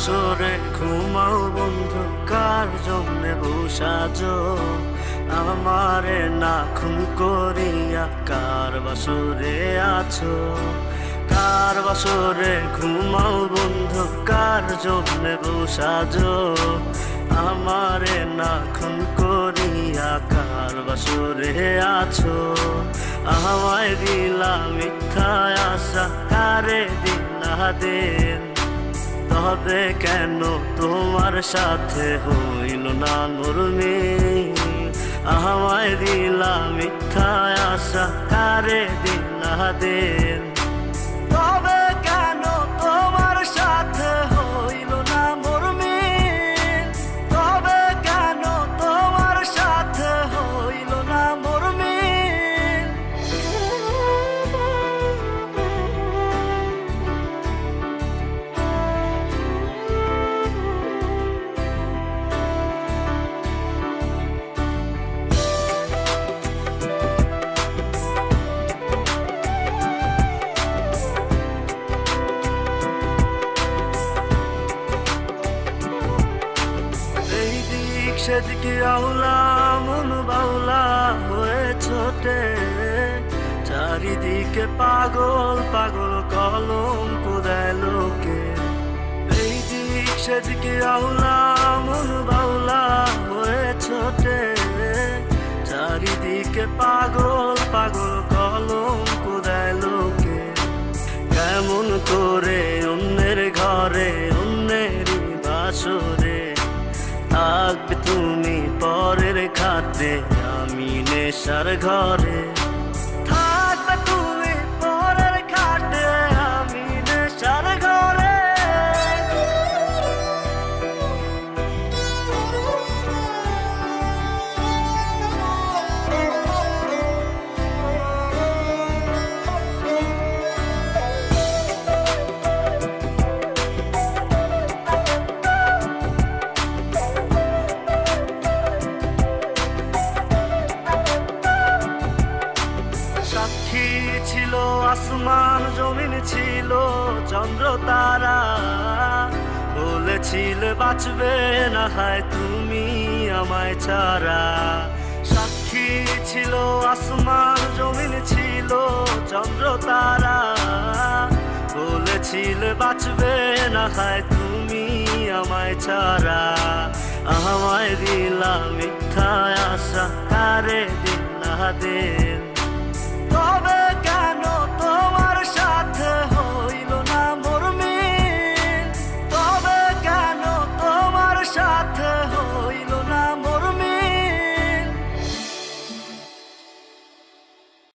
বাসরে ঘুমাও বন্ধু, কার জন্যে বসাজো আমারে না খুন করিয়া? কার বাসরে আছো? কার বাসরে ঘুমাও বন্ধু, কার জন্যে বসাজো আমারে না খুন করিয়া? কার বাসরে আছো? আমায় দিলা মিথ্যা আশা, কারে দিলা দিন? তবে কেন তোমার সাথে হইল না নরমিল? আমায় দিলা মিথ্যা আশা, কারে দিলা দিন? তবে কেন তোমার সাথে হইল না নরমিল? তবে কেন তোমার সাথে হইল না নরমিল? সেদিকে আউলা মন বাউলা হয়ে ছোটে, চারিদিকে পাগল পাগল কলঙ্ক দেয় লোকে। এই দিক সেদিকে আউলা মন বাউলা হয়ে ছোটে, চারিদিকে পাগল পাগল কলঙ্ক দেয় লোকে। কেমন করে অন্যের ঘরে অন্যেরই বাসরে থাকবে তুমি পরের খাতে, আমি নেশার ঘরে? থাকবে তুমি পরের খাতে, আমি নেশার ঘরে? সাক্ষী ছিল আসমান জমিন, ছিল চন্দ্র তারা, বলেছিলে বাঁচবে না হয় তুমি আমায় ছাড়া। সাক্ষী ছিল আসমান জমিন, ছিল চন্দ্র তারা, বলেছিলে বাঁচবে না হয় তুমি আমায় ছাড়া। আমায় দিলা মিথ্যা আশা, কারে দিলা দিন?